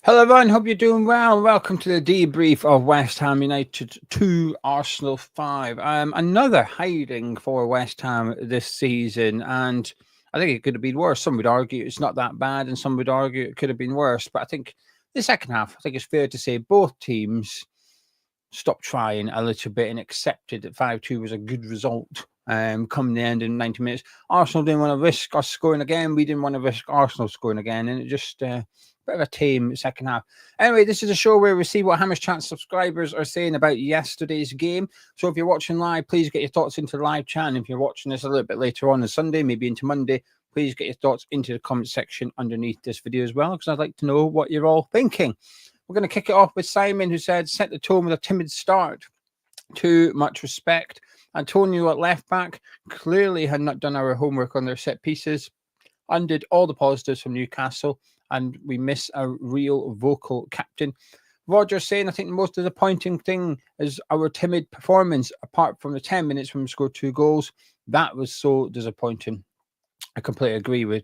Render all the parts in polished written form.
Hello, everyone. Hope you're doing well. Welcome to the debrief of West Ham United 2, Arsenal 5. Another hiding for West Ham this season, and I think it could have been worse. Some would argue it's not that bad, and some would argue it could have been worse. But I think the second half, I think it's fair to say both teams stopped trying a little bit and accepted that 5-2 was a good result. Come the end in 90 minutes, Arsenal didn't want to risk us scoring again. We didn't want to risk Arsenal scoring again, and it just bit of a tame second half. Anyway, this is a show where we see what Hammers Chat subscribers are saying about yesterday's game. So if you're watching live, please get your thoughts into the live chat. And if you're watching this a little bit later on Sunday, maybe into Monday, please get your thoughts into the comment section underneath this video as well, because I'd like to know what you're all thinking. We're going to kick it off with Simon, who said, set the tone with a timid start. Too much respect. Antonio at left back clearly had not done our homework on their set pieces. Undid all the positives from Newcastle, and we miss a real vocal captain. Roger saying, I think the most disappointing thing is our timid performance, apart from the 10 minutes when we scored 2 goals. That was so disappointing. I completely agree with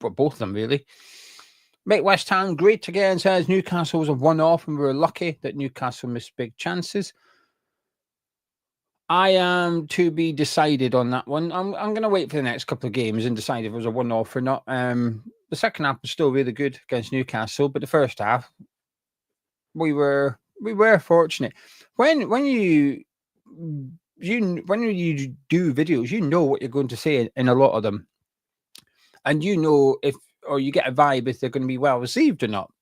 both of them, really. Make West Ham great again, says Newcastle was a one-off and we were lucky that Newcastle missed big chances. I am to be decided on that one. I'm going to wait for the next couple of games and decide if it was a one-off or not. The second half was still really good against Newcastle, but the first half we were fortunate. When you do videos, you know what you're going to say in a lot of them, and you know or you get a vibe if they're going to be well received or not.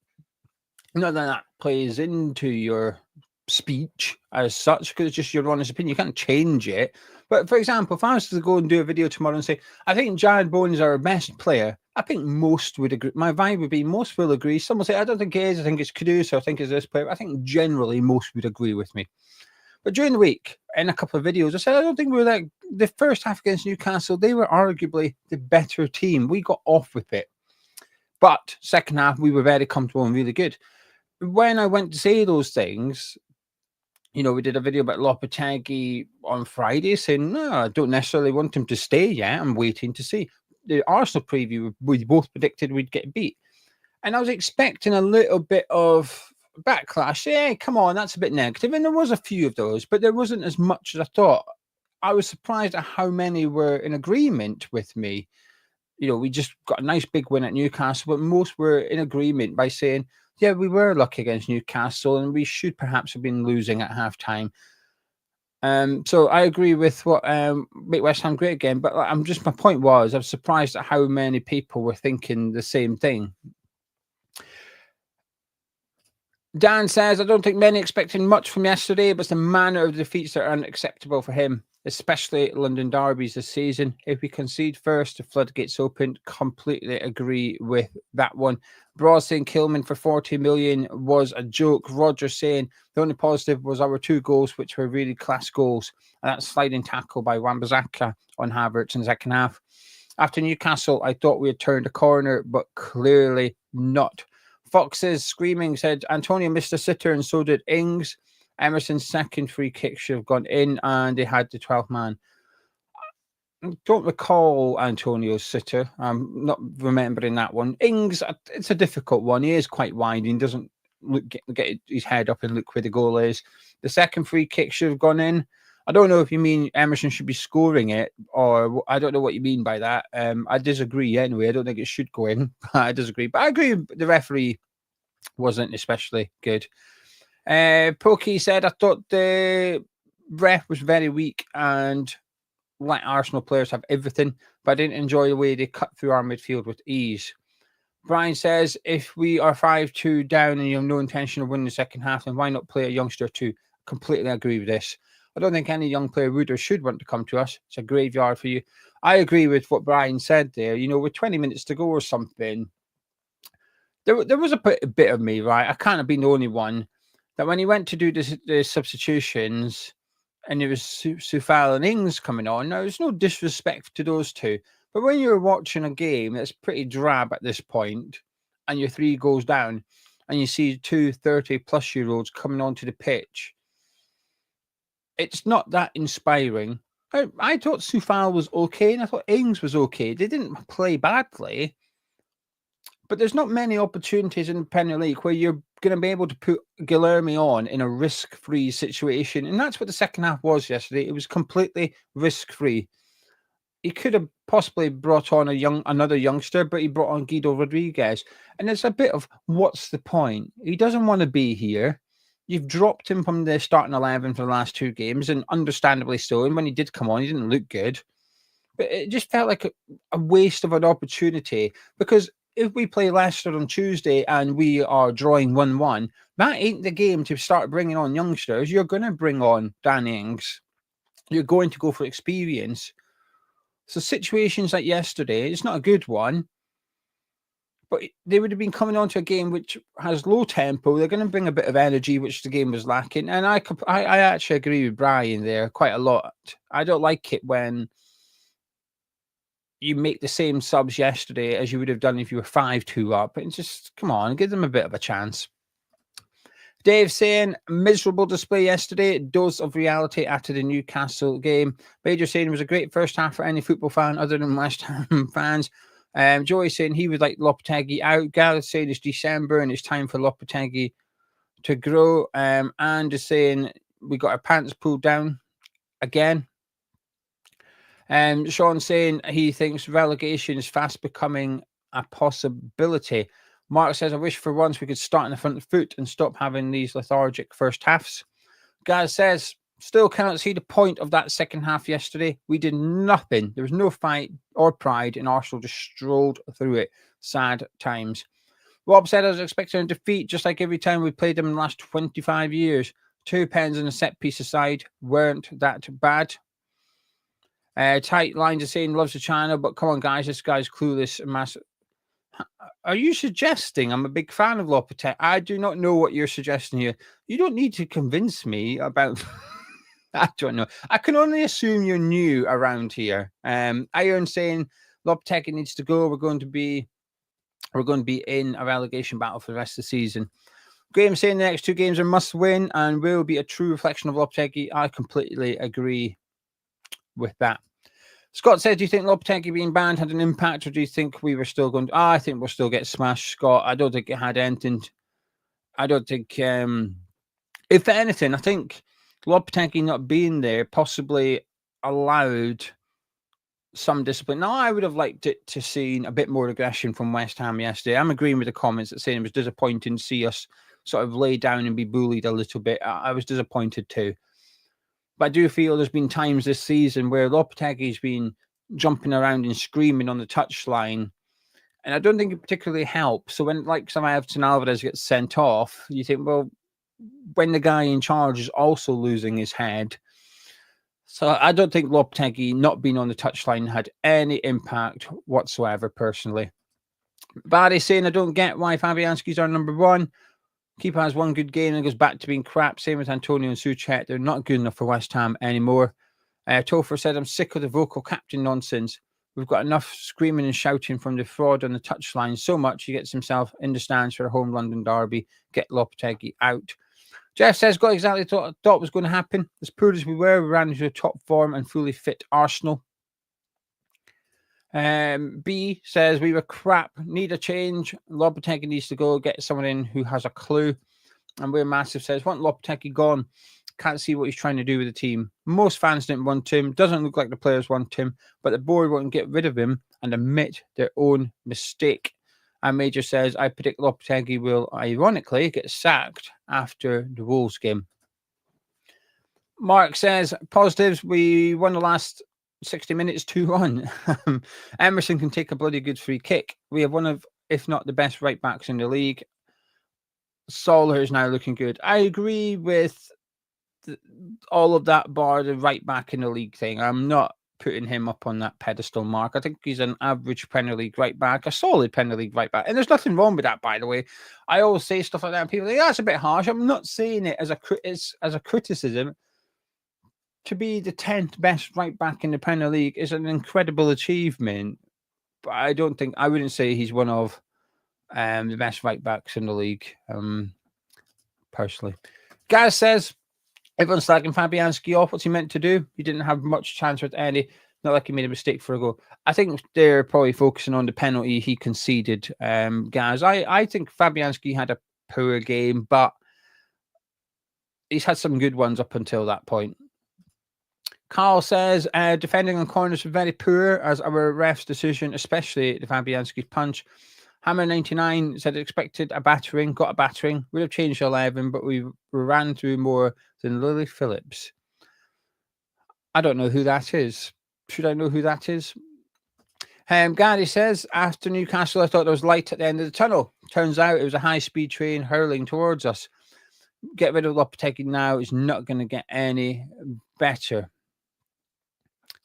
Not that plays into your speech as such, because it's just your honest opinion. You can't change it. But for example, if I was to go and do a video tomorrow and say, I think Jared Bowen is our best player, I think most would agree. My vibe would be most will agree. Some will say, I don't think it is. I think it's Kudus. I think it's this player. I think generally most would agree with me. But during the week, in a couple of videos, I said, I don't think we were like the first half against Newcastle. They were arguably the better team. We got off with it. But second half, we were very comfortable and really good. When I went to say those things, we did a video about Lopetegui on Friday saying, no, I don't necessarily want him to stay yet. I'm waiting to see. The Arsenal preview, we both predicted we'd get beat. And I was expecting a little bit of backlash. Hey, come on, that's a bit negative. And there was a few of those, but there wasn't as much as I thought. I was surprised at how many were in agreement with me. We just got a nice big win at Newcastle, but most were in agreement by saying, yeah, we were lucky against Newcastle and we should perhaps have been losing at halftime. So I agree with what make West Ham great again, but my point was I was surprised at how many people were thinking the same thing. Dan says, I don't think many expecting much from yesterday, but it's the manner of the defeats that are unacceptable for him, especially London derbies this season. If we concede first, the floodgates open. Completely agree with that one. Broad saying Kilman for 40 million was a joke. Roger saying the only positive was our 2 goals, which were really class goals. And that sliding tackle by Wan-Bissaka on Havertz in the second half. After Newcastle, I thought we had turned a corner, but clearly not. Foxes screaming said Antonio missed a sitter and so did Ings. Emerson's second free kick should have gone in and they had the 12th man. I don't recall Antonio's sitter. I'm not remembering that one. Ings, it's a difficult one. He is quite wide. He doesn't get his head up and look where the goal is. The second free kick should have gone in. I don't know if you mean Emerson should be scoring it, or I don't know what you mean by that. I disagree anyway. I don't think it should go in. I disagree. But I agree the referee wasn't especially good. Pokey said, I thought the ref was very weak and let Arsenal players have everything, but I didn't enjoy the way they cut through our midfield with ease. Brian says, if we are 5-2 down and you have no intention of winning the second half, then why not play a youngster too? Completely agree with this. I don't think any young player would or should want to come to us. It's a graveyard for you. I agree with what Brian said there. With 20 minutes to go or something, there was a bit of me, right? I can't have been the only one that when he went to do the substitutions and it was Sufal and Ings coming on, now there's no disrespect to those two, but when you're watching a game that's pretty drab at this point and you're 3 goals down and you see 2 30-plus-year-olds coming onto the pitch, it's not that inspiring. I thought Sufal was okay and I thought Ings was okay. They didn't play badly, But there's not many opportunities in the Premier League where you're going to be able to put Guilherme on in a risk-free situation. And that's what the second half was yesterday. It was completely risk-free. He could have possibly brought on another youngster, but he brought on Guido Rodriguez. And it's a bit of, what's the point? He doesn't want to be here. You've dropped him from the starting 11 for the last 2 games, and understandably so. And when he did come on, he didn't look good. But it just felt like a waste of an opportunity, because if we play Leicester on Tuesday and we are drawing 1-1, that ain't the game to start bringing on youngsters. You're going to bring on Danny Ings. You're going to go for experience. So situations like yesterday, it's not a good one, but they would have been coming on to a game which has low tempo. They're going to bring a bit of energy, which the game was lacking. And I actually agree with Brian there quite a lot. I don't like it when you make the same subs yesterday as you would have done if you were 5-2 up. And just, come on, give them a bit of a chance. Dave saying, miserable display yesterday, dose of reality after the Newcastle game. Major saying it was a great first half for any football fan other than West Ham fans. Joey saying he would like Lopetegui out. Gareth saying it's December and it's time for Lopetegui to grow. And is saying we got our pants pulled down again. Sean saying he thinks relegation is fast becoming a possibility. Mark says, I wish for once we could start in the front foot and stop having these lethargic first halves. Gaz says, still cannot see the point of that second half yesterday. We did nothing. There was no fight or pride, and Arsenal just strolled through it. Sad times. Rob said, I was expecting a defeat just like every time we played them in the last 25 years. 2 pens and a set piece aside weren't that bad. Tight lines are saying loves the channel, but come on, guys, this guy's clueless and massive. Are you suggesting I'm a big fan of Lopetegui? I do not know what you're suggesting here. You don't need to convince me about. I don't know. I can only assume you're new around here. Iron saying Lopetegui needs to go. We're going to be in a relegation battle for the rest of the season. Graham saying the next 2 games are must win and will be a true reflection of Lopetegui. I completely agree with that. Scott said, do you think Lopetegui being banned had an impact, or do you think we were still going to... I think we'll still get smashed, Scott. I don't think it had anything. I don't think... if anything, I think Lopetegui not being there possibly allowed some discipline. Now, I would have liked it to see a bit more aggression from West Ham yesterday. I'm agreeing with the comments that saying it was disappointing to see us sort of lay down and be bullied a little bit. I was disappointed too. But I do feel there's been times this season where Lopetegui's been jumping around and screaming on the touchline, and I don't think it particularly helps. So when, like, some Everton Alvarez gets sent off, you think, well, when the guy in charge is also losing his head. So I don't think Lopetegui not being on the touchline had any impact whatsoever, personally. Barry saying, I don't get why Fabianski's our number 1. Keeper has 1 good game and goes back to being crap. Same with Antonio and Soucek. They're not good enough for West Ham anymore. Topher said, I'm sick of the vocal captain nonsense. We've got enough screaming and shouting from the fraud on the touchline so much he gets himself in the stands for a home London derby. Get Lopetegui out. Jeff says, got exactly what I thought was going to happen. As poor as we ran into a top form and fully fit Arsenal. B says, we were crap, need a change. Lopetegui needs to go, get someone in who has a clue. And We're Massive says, want Lopetegui gone. Can't see what he's trying to do with the team. Most fans didn't want him. Doesn't look like the players want him, but the board won't get rid of him and admit their own mistake. And Major says, I predict Lopetegui will ironically get sacked after the Wolves game. Mark says, positives, we won the last 60 minutes 2-1. Emerson can take a bloody good free kick. We have one of, if not the best right backs in the league. Solar is now looking good. I agree with all of that bar the right back in the league thing. I'm not putting him up on that pedestal, Mark. I think he's an average Premier League right back, a solid Premier League right back. And there's nothing wrong with that, by the way. I always say stuff like that and people think, that's a bit harsh. I'm not saying it as a criticism. To be the 10th best right back in the Premier League is an incredible achievement. But I wouldn't say he's one of the best right backs in the league, personally. Gaz says, everyone's slagging Fabianski off. What's he meant to do? He didn't have much chance with any. Not like he made a mistake for a goal. I think they're probably focusing on the penalty he conceded, guys. I think Fabianski had a poor game, but he's had some good ones up until that point. Carl says, defending on corners was very poor as our ref's decision, especially the Fabianski punch. Hammer 99 said expected a battering, got a battering. Would have changed 11, but we ran through more than Lily Phillips. I don't know who that is. Should I know who that is? Gary says, after Newcastle, I thought there was light at the end of the tunnel. Turns out it was a high-speed train hurling towards us. Get rid of Lopetegui now. It's not going to get any better.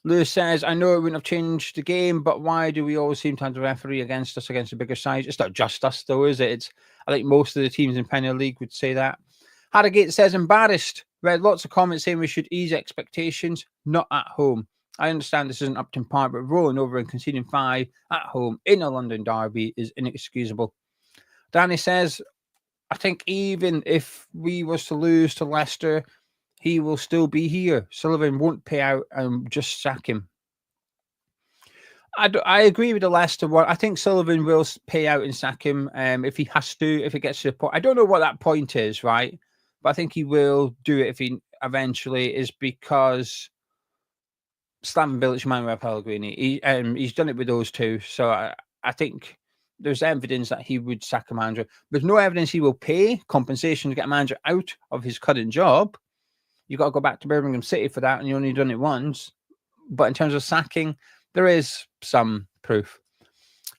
Lewis says, I know it wouldn't have changed the game, but why do we always seem to have the referee against us, against the bigger sides? It's not just us, though, is it? I think most of the teams in Premier League would say that. Harrogate says, embarrassed. Read lots of comments saying we should ease expectations, not at home. I understand this isn't Upton Park, but rolling over and conceding 5 at home in a London derby is inexcusable. Danny says, I think even if we was to lose to Leicester, he will still be here. Sullivan won't pay out and just sack him. I agree with the Leicester one. I think Sullivan will pay out and sack him if he has to, if it gets to the point. I don't know what that point is, right? But I think he will do it if he eventually is because Slaven Bilic, Manuel Pellegrini, he's done it with those two. So I think there's evidence that he would sack a manager. There's no evidence he will pay compensation to get a manager out of his current job. You've got to go back to Birmingham City for that, and you only done it once. But in terms of sacking, there is some proof.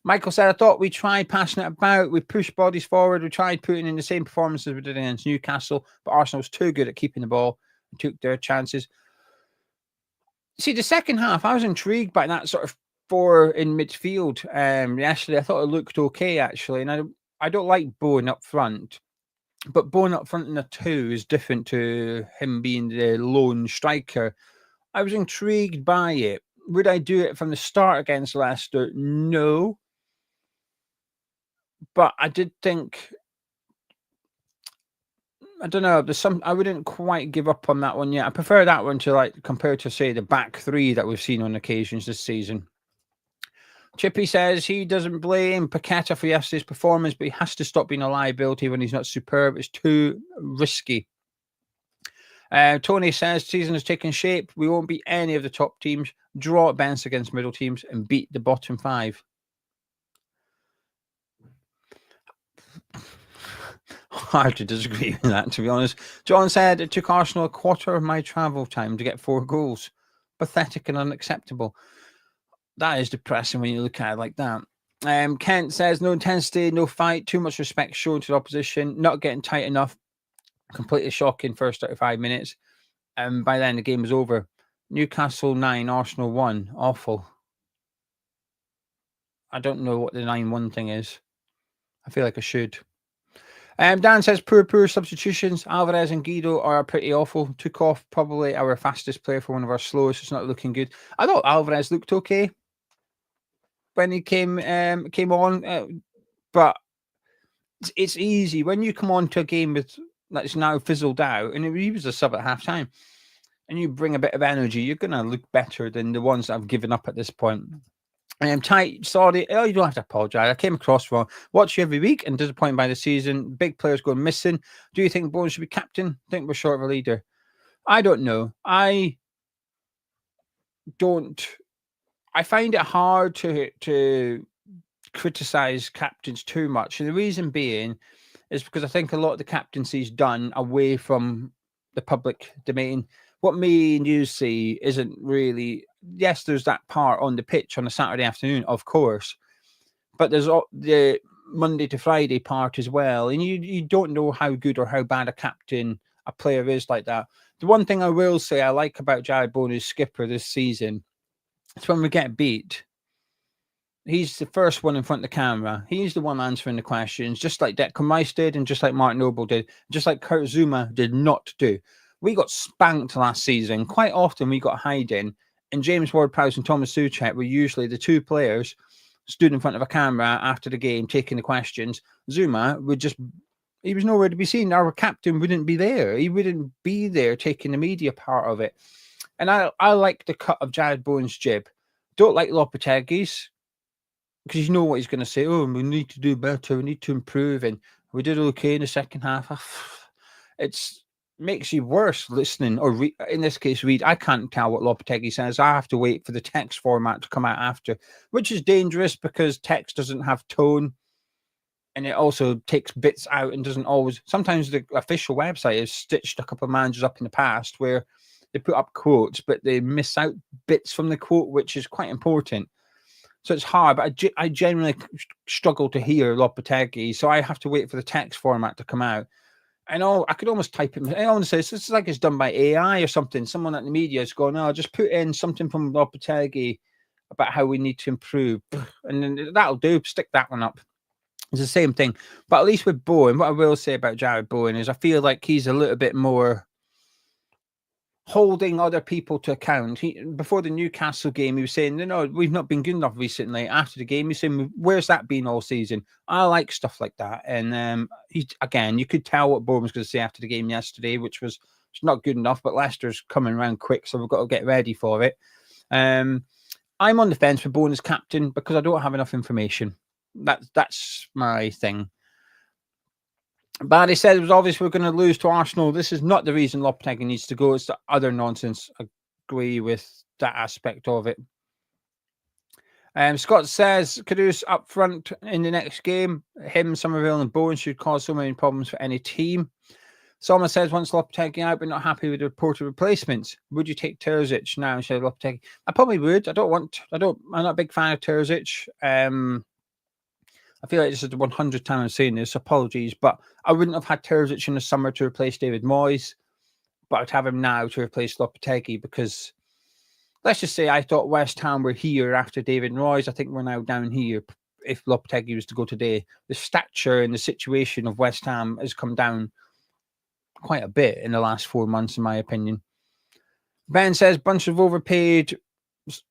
Michael said, I thought we tried passing it about. We pushed bodies forward. We tried putting in the same performances we did against Newcastle, but Arsenal was too good at keeping the ball and took their chances. See, the second half, I was intrigued by that sort of 4 in midfield. Yesterday, I thought it looked okay, actually. And I don't like Bowen up front. But Bowen up front in a 2 is different to him being the lone striker. I was intrigued by it. Would I do it from the start against Leicester? No. But I did think, I don't know, I wouldn't quite give up on that one yet. I prefer that one to compared to, say, the back 3 that we've seen on occasions this season. Chippy says he doesn't blame Paqueta for yesterday's performance, but he has to stop being a liability when he's not superb. It's too risky. Tony says season has taken shape. We won't beat any of the top teams. Draw at best against middle teams and beat the bottom 5. Hard to disagree with that, to be honest. John said it took Arsenal a quarter of my travel time to get 4 goals. Pathetic and unacceptable. That is depressing when you look at it like that. Kent says, no intensity, no fight, too much respect shown to the opposition, not getting tight enough. Completely shocking first 35 minutes. And by then, the game was over. Newcastle 9, Arsenal 1. Awful. I don't know what the 9-1 thing is. I feel like I should. Dan says, poor substitutions. Alvarez and Guido are pretty awful. Took off probably our fastest player for one of our slowest. It's not looking good. I thought Alvarez looked okay when he came on, but it's easy when you come on to a game that's now fizzled out, and he was a sub at half time, and you bring a bit of energy, you're going to look better than the ones that have given up at this point. Tight, sorry. Oh, you don't have to apologise. I came across wrong. Watch you every week and disappointed by the season. Big players going missing. Do you think Bowen should be captain? I think we're short of a leader. I don't know. I find it hard to criticise captains too much. And the reason being is because I think a lot of the captaincy is done away from the public domain. What me and you see isn't really... Yes, there's that part on the pitch on a Saturday afternoon, of course. But there's the Monday to Friday part as well. And you don't know how good or how bad a player is like that. The one thing I will say I like about Jared Bowen as skipper this season is when we get beat, he's the first one in front of the camera. He's the one answering the questions, just like Declan Rice did and just like Martin Noble did, just like Kurt Zuma did not do. We got spanked last season. Quite often we got hiding. And James Ward-Prowse and Thomas Souček were usually the 2 players stood in front of a camera after the game, taking the questions. Zuma he was nowhere to be seen. Our captain wouldn't be there. He wouldn't be there taking the media part of it. And I like the cut of Jared Bowen's jib. Don't like Lopetegui's, because you know what he's going to say. Oh, we need to do better. We need to improve. And we did okay in the second half. It's makes you worse listening, or in this case, read. I can't tell what Lopetegui says. I have to wait for the text format to come out after, which is dangerous because text doesn't have tone. And it also takes bits out and doesn't always. Sometimes the official website has stitched a couple of managers up in the past where they put up quotes, but they miss out bits from the quote, which is quite important. So it's hard, but I generally struggle to hear Lopetegui, so I have to wait for the text format to come out. And I could almost type it. I almost say it's like it's done by AI or something. Someone at the media is going, "Oh, just put in something from Lopetegui about how we need to improve," and then that'll do. Stick that one up. It's the same thing, but at least with Bowen, what I will say about Jared Bowen is I feel like he's a little bit more holding other people to account. Before the Newcastle game, he was saying, "No, we've not been good enough recently." After the game, he's saying, "Where's that been all season?" I like stuff like that, and you could tell what Bowen was going to say after the game yesterday, which was it's not good enough. But Leicester's coming around quick, so we've got to get ready for it. I'm on the fence for Bowen as captain because I don't have enough information. That's my thing. Barry said it was obvious we're going to lose to Arsenal. This is not the reason Lopetegui needs to go. It's the other nonsense. I agree with that aspect of it. Scott says Kudus up front in the next game. Him, Somerville, and Bowen should cause so many problems for any team. Someone says once Lopetegui out, but not happy with the reported replacements. Would you take Terzic now instead of Lopetegui? I probably would. I'm not a big fan of Terzic. I feel like this is the 100th time I'm saying this. Apologies, but I wouldn't have had Terzic in the summer to replace David Moyes, but I'd have him now to replace Lopetegui because let's just say I thought West Ham were here after David Moyes. I think we're now down here. If Lopetegui was to go today, the stature and the situation of West Ham has come down quite a bit in the last 4 months, in my opinion. Ben says bunch of overpaid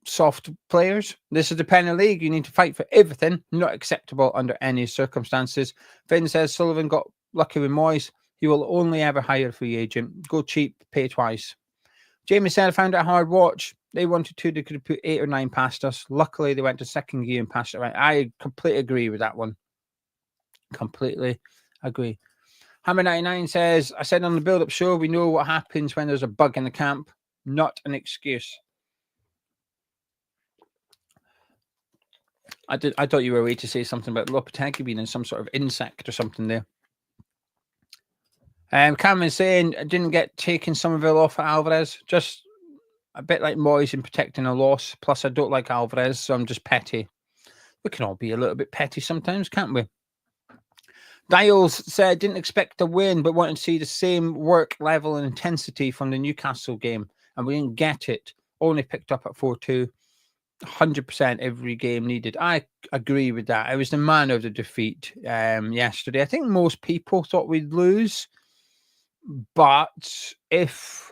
soft players. This is the Premier League. You need to fight for everything. Not acceptable under any circumstances. Finn says Sullivan got lucky with Moyes. He will only ever hire a free agent. Go cheap, pay twice. Jamie said I found it a hard watch. They wanted to. They could have put 8 or 9 past us. Luckily, they went to second gear and passed it right. I completely agree with that one. Completely agree. Hammer 99 says I said on the build-up show we know what happens when there's a bug in the camp. Not an excuse. I thought you were waiting to say something about Lopetegui being in some sort of insect or something there. Cameron saying I didn't get taken Somerville off at Alvarez. Just a bit like Moyes in protecting a loss. Plus, I don't like Alvarez, so I'm just petty. We can all be a little bit petty sometimes, can't we? Dials said didn't expect a win, but wanted to see the same work level and intensity from the Newcastle game, and we didn't get it. Only picked up at 4-2. 100% every game needed. I agree with that. I was the man of the defeat yesterday. I think most people thought we'd lose, but if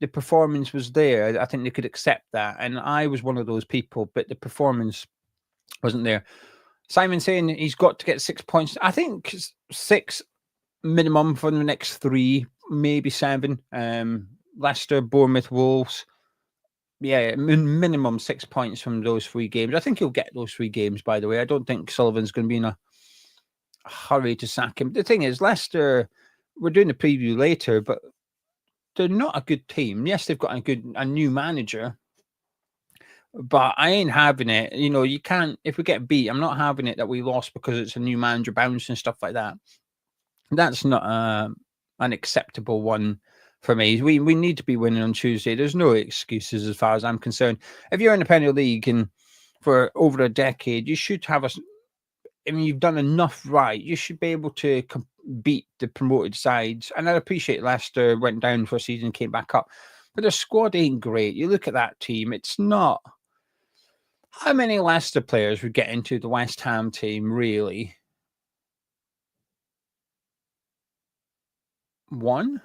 the performance was there, I think they could accept that. And I was one of those people, but the performance wasn't there. Simon saying he's got to get 6 points. I think 6 minimum for the next 3, maybe 7. Leicester, Bournemouth, Wolves. Yeah, minimum 6 points from those 3 games. I think he'll get those 3 games, by the way. I don't think Sullivan's going to be in a hurry to sack him. The thing is, Leicester, we're doing a preview later, but they're not a good team. Yes, they've got a new manager, but I ain't having it. You know, you can't, if we get beat, I'm not having it that we lost because it's a new manager bounce and stuff like that. That's not an acceptable one for me. We need to be winning on Tuesday. There's no excuses as far as I'm concerned. If you're in the Premier League and for over a decade, you should have you've done enough right. You should be able to beat the promoted sides. And I appreciate Leicester went down for a season, came back up. But their squad ain't great. You look at that team, it's not. How many Leicester players would get into the West Ham team, really? 1?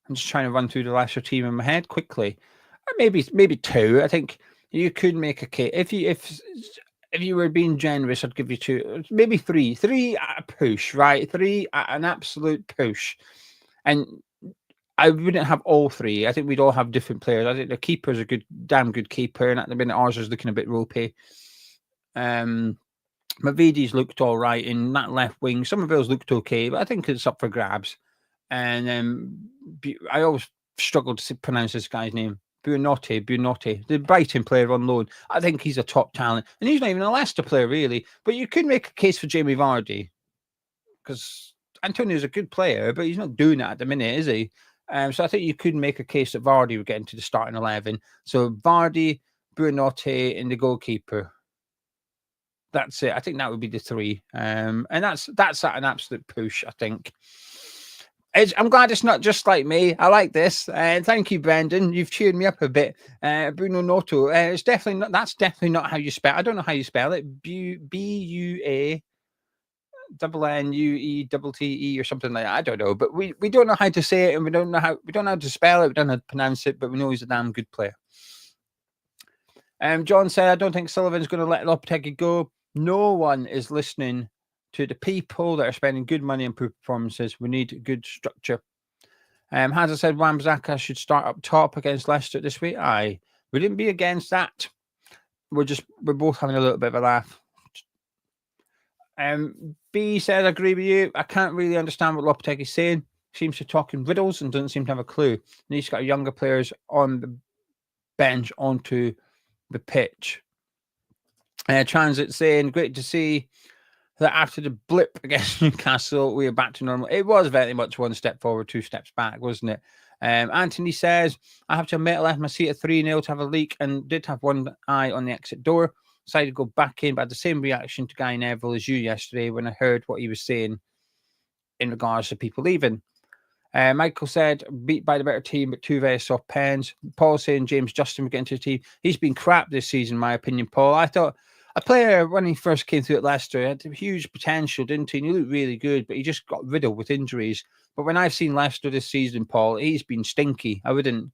I'm just trying to run through the Leicester team in my head quickly. Or maybe 2. I think you could make a case. If you were being generous, I'd give you 2, maybe 3. 3 at a push, right? 3 at an absolute push. And I wouldn't have all three. I think we'd all have different players. I think the keeper's a damn good keeper, and at the minute ours is looking a bit ropey. Mavidi's looked all right in that left wing. Somerville's looked okay, but I think it's up for grabs. And I always struggle to pronounce this guy's name. Buonotti, the Brighton player on loan. I think he's a top talent, and he's not even a Leicester player really. But you could make a case for Jamie Vardy, because Antonio's a good player, but he's not doing it at the minute, is he? So I think you could make a case that Vardy would get into the starting 11. So Vardy, Buonotti, and the goalkeeper. That's it. I think that would be the three. And that's at an absolute push, I think. I'm glad it's not just like me. I like this. And thank you, Brendan. You've cheered me up a bit. Bruno Noto. It's definitely not. That's definitely not how you spell. I don't know how you spell it. B-U-A. N-U-E-T-T-E or something like that. I don't know, but we don't know how to say it, and we don't know how to spell it. We don't know how to pronounce it, but we know he's a damn good player. John said, I don't think Sullivan's going to let Lopetegui go. No one is listening to the people that are spending good money on poor performances. We need good structure. As I said, Wan-Bissaka should start up top against Leicester this week. We didn't be against that. We're both having a little bit of a laugh. B says, I agree with you. I can't really understand what Lopetegui's saying. Seems to talk in riddles and doesn't seem to have a clue. And he's got younger players on the bench onto the pitch. Transit saying, great to see that after the blip against Newcastle, we are back to normal. It was very much one step forward, two steps back, wasn't it? Anthony says, I have to admit, I left my seat at 3-0 to have a leak and did have one eye on the exit door. Decided to go back in, but I had the same reaction to Guy Neville as you yesterday when I heard what he was saying in regards to people leaving. Michael said, beat by the better team, but two very soft pens. Paul saying James Justin would get into the team. He's been crap this season, in my opinion, Paul. I thought a player, when he first came through at Leicester, had huge potential, didn't he? And he looked really good, but he just got riddled with injuries. But when I've seen Leicester this season, Paul, he's been stinky. I wouldn't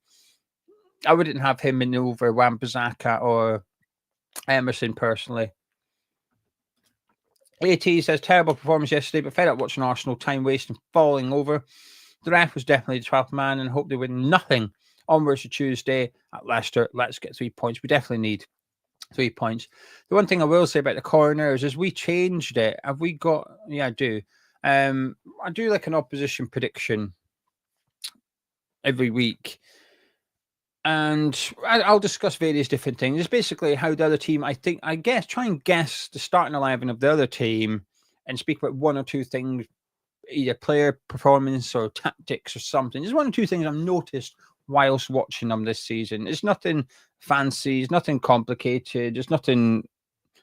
have him in over Wan-Bissaka or Emerson personally. AT says terrible performance yesterday, but fed up watching Arsenal, time wasting, falling over. The ref was definitely the 12th man, and hope they win nothing onwards to Tuesday at Leicester. Let's get 3 points. We definitely need 3 points. The one thing I will say about the corners is we changed it. Have we got? Yeah, I do. I do like an opposition prediction every week. And I'll discuss various different things. It's basically how the other team, try and guess the starting 11 of the other team and speak about one or two things, either player performance or tactics or something. There's one or two things I've noticed whilst watching them this season. It's nothing fancy. It's nothing complicated. It's nothing,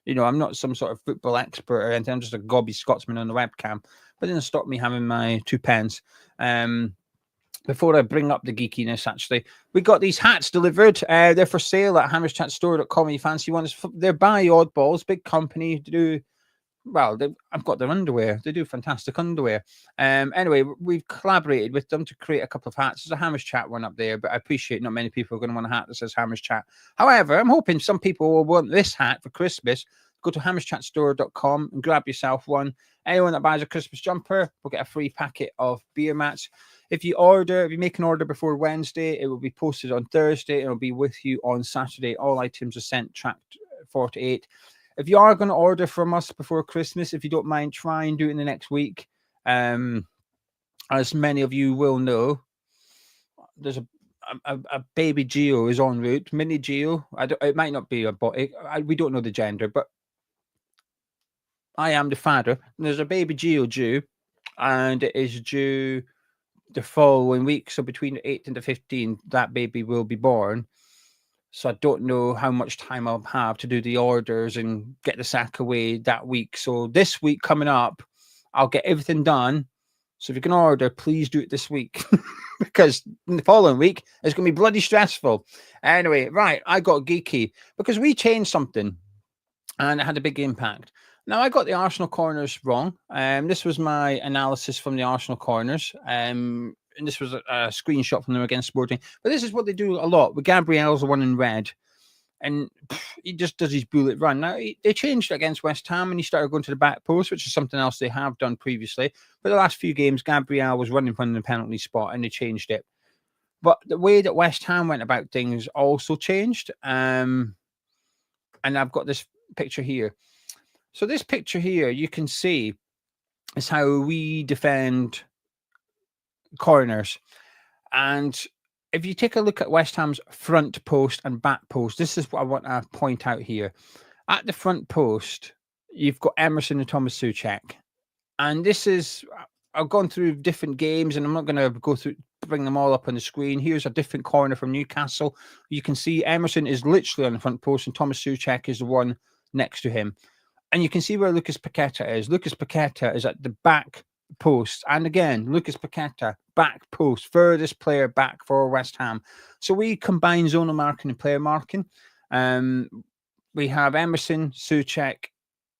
I'm not some sort of football expert or anything. I'm just a gobby Scotsman on the webcam. But it didn't stop me having my 2 pence. Before I bring up the geekiness, actually, we got these hats delivered. They're for sale at hammerschatstore.com. You fancy ones? They're by Oddballs, big company. I've got their underwear. They do fantastic underwear. Anyway, we've collaborated with them to create a couple of hats. There's a Hammers Chat one up there, but I appreciate not many people are going to want a hat that says Hammers Chat. However, I'm hoping some people will want this hat for Christmas. Go to hammerschatstore.com and grab yourself one. Anyone that buys a Christmas jumper will get a free packet of beer mats. If you make an order before Wednesday, it will be posted on Thursday. It will be with you on Saturday. All items are sent tracked 48. If you are going to order from us before Christmas, if you don't mind, try and do it in the next week. As many of you will know, there's a baby Geo is en route. Mini Geo. It might not be a boy. We don't know the gender, but I am the father. And there's a baby Geo due, and it is due the following week. So between the 8th and the 15th, that baby will be born. So I don't know how much time I'll have to do the orders and get the sack away that week. So this week coming up, I'll get everything done. So if you can order, please do it this week. Because in the following week, it's going to be bloody stressful. Anyway, right, I got geeky because we changed something and it had a big impact. Now, I got the Arsenal corners wrong. This was my analysis from the Arsenal corners. And this was a screenshot from them against Sporting. But this is what they do a lot. With Gabriel's the one in red. And he just does his bullet run. Now, they changed it against West Ham and he started going to the back post, which is something else they have done previously. But the last few games, Gabriel was running from the penalty spot and they changed it. But the way that West Ham went about things also changed. And I've got this picture here. So this picture here, you can see is how we defend corners. And if you take a look at West Ham's front post and back post, this is what I want to point out here. At the front post, you've got Emerson and Thomas Souček. And this is, I've gone through different games and I'm not going to bring them all up on the screen. Here's a different corner from Newcastle. You can see Emerson is literally on the front post and Thomas Souček is the one next to him. And you can see where Lucas Paqueta is. Lucas Paqueta is at the back post. And again, Lucas Paqueta, back post, furthest player back for West Ham. So we combine zonal marking and player marking. We have Emerson, Souček,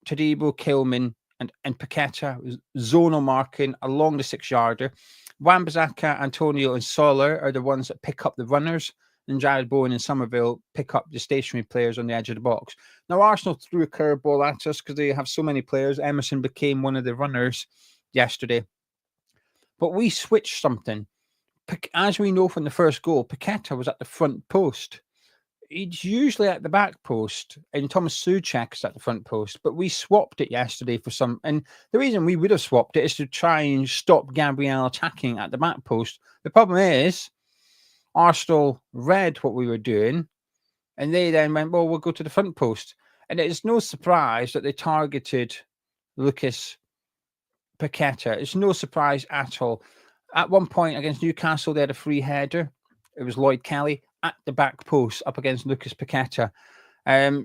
Todibo, Kilman, and Paqueta zonal marking along the 6-yarder. Wan-Bissaka, Antonio, and Soler are the ones that pick up the runners, and Jared Bowen and Somerville pick up the stationary players on the edge of the box. Now, Arsenal threw a curveball at us because they have so many players. Emerson became one of the runners yesterday. But we switched something. As we know from the first goal, Paqueta was at the front post. He's usually at the back post, and Thomas Souček is at the front post. But we swapped it yesterday for some. And the reason we would have swapped it is to try and stop Gabriel attacking at the back post. The problem is, Arsenal read what we were doing, and they then went, well, we'll go to the front post. And it is no surprise that they targeted Lucas Paqueta. It's no surprise at all. At one point against Newcastle, they had a free header. It was Lloyd Kelly at the back post up against Lucas Paqueta.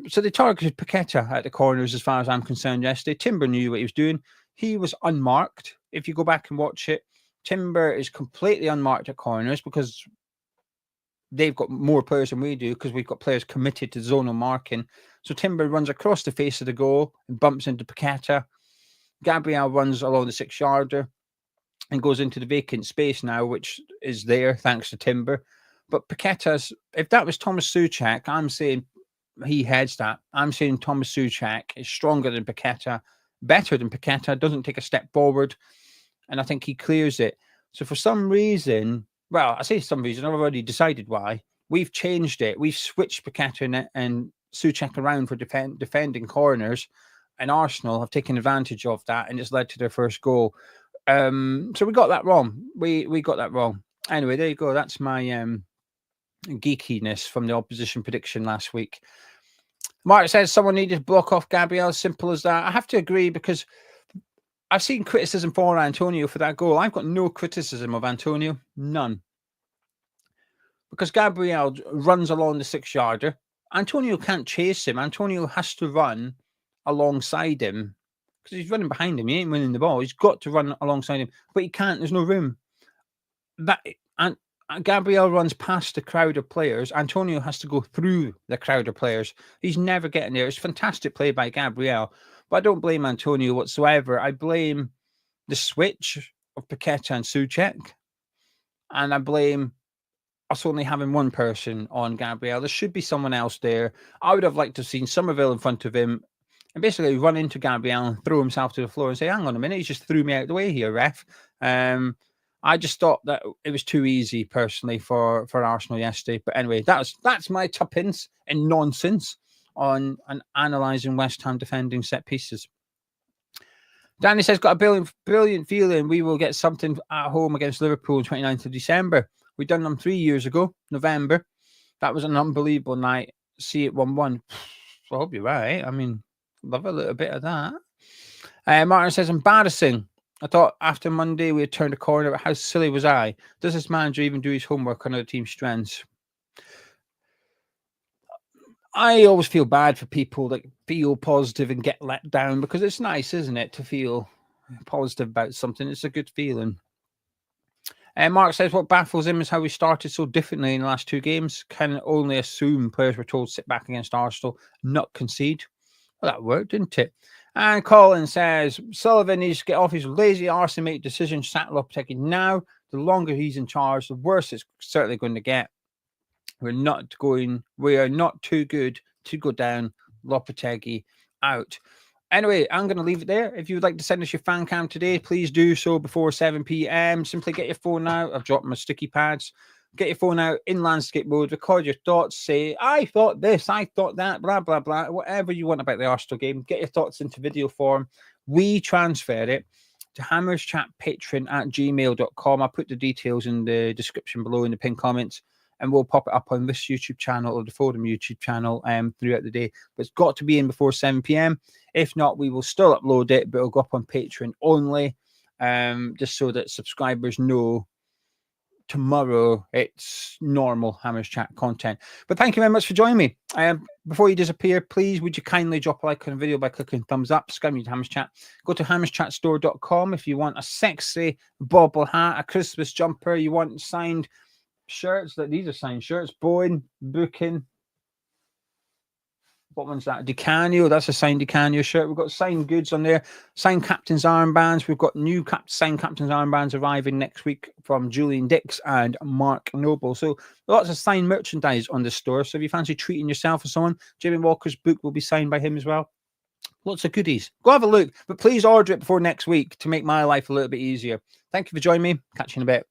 So they targeted Paqueta at the corners as far as I'm concerned yesterday. Timber knew what he was doing. He was unmarked. If you go back and watch it, Timber is completely unmarked at corners because they've got more players than we do because we've got players committed to zonal marking. So Timber runs across the face of the goal and bumps into Paqueta. Gabriel runs along the 6-yarder and goes into the vacant space now, which is there thanks to Timber. But Paqueta's, if that was Thomas Souček, I'm saying he heads that. I'm saying Thomas Souček is stronger than Paqueta, better than Paqueta, doesn't take a step forward, and I think he clears it. So for some reason, well, I say some reason, I've already decided why. We've changed it. We've switched Paqueta and Souček around for defending corners, and Arsenal have taken advantage of that, and it's led to their first goal. So we got that wrong. We got that wrong. Anyway, there you go. That's my geekiness from the opposition prediction last week. Mark says someone needed to block off Gabriel. Simple as that. I have to agree because I've seen criticism for Antonio for that goal. I've got no criticism of Antonio. None. Because Gabriel runs along the 6-yarder. Antonio can't chase him. Antonio has to run alongside him because he's running behind him. He ain't winning the ball. He's got to run alongside him, but he can't. There's no room. And Gabriel runs past the crowd of players. Antonio has to go through the crowd of players. He's never getting there. It's fantastic play by Gabriel, but I don't blame Antonio whatsoever. I blame the switch of Paqueta and Souček, and I blame us only having one person on Gabriel. There should be someone else there. I would have liked to have seen Somerville in front of him and basically run into Gabriel and throw himself to the floor and say, hang on a minute, he just threw me out of the way here, ref. I just thought that it was too easy, personally, for Arsenal yesterday. But anyway, that's my tuppence and nonsense on analysing West Ham defending set pieces. Danny says, got a brilliant feeling we will get something at home against Liverpool on 29th of December. We done them 3 years ago, November. That was an unbelievable night. See it 1-1. I hope you're right. I mean, love a little bit of that. Martin says, embarrassing. I thought after Monday we had turned a corner, but how silly was I? Does this manager even do his homework on other team's strengths? I always feel bad for people that feel positive and get let down because it's nice, isn't it, to feel positive about something. It's a good feeling. Mark says, what baffles him is how we started so differently in the last 2 games. Can only assume players were told to sit back against Arsenal, not concede. Well, that worked, didn't it? And Colin says, Sullivan needs to get off his lazy arse and make decisions. Sack Lopetegui now. The longer he's in charge, the worse it's certainly going to get. We are not too good to go down. Lopetegui out. Anyway, I'm going to leave it there. If you would like to send us your fan cam today, please do so before 7 p.m. Simply get your phone out. I've dropped my sticky pads. Get your phone out in landscape mode, record your thoughts, say, I thought this, I thought that, blah, blah, blah, whatever you want about the Arsenal game. Get your thoughts into video form. We transfer it to hammerschatpatron@gmail.com. I'll put the details in the description below in the pinned comments, and we'll pop it up on this YouTube channel or the Forum YouTube channel throughout the day. But it's got to be in before 7 p.m. If not, we will still upload it, but it'll go up on Patreon only, just so that subscribers know tomorrow it's normal Hammers Chat content. But thank you very much for joining me. Before you disappear, please would you kindly drop a like on the video by clicking thumbs up, subscribe to Hammers Chat. Go to hammerschatstore.com if you want a sexy bobble hat, a Christmas jumper, you want signed shirts. These are signed shirts. Bowen, Booking. What one's that? DiCanio. That's a signed DiCanio shirt. We've got signed goods on there. Signed captain's armbands. We've got new signed captain's armbands arriving next week from Julian Dix and Mark Noble. So lots of signed merchandise on the store. So if you fancy treating yourself or someone, Jamie Walker's book will be signed by him as well. Lots of goodies. Go have a look. But please order it before next week to make my life a little bit easier. Thank you for joining me. Catch you in a bit.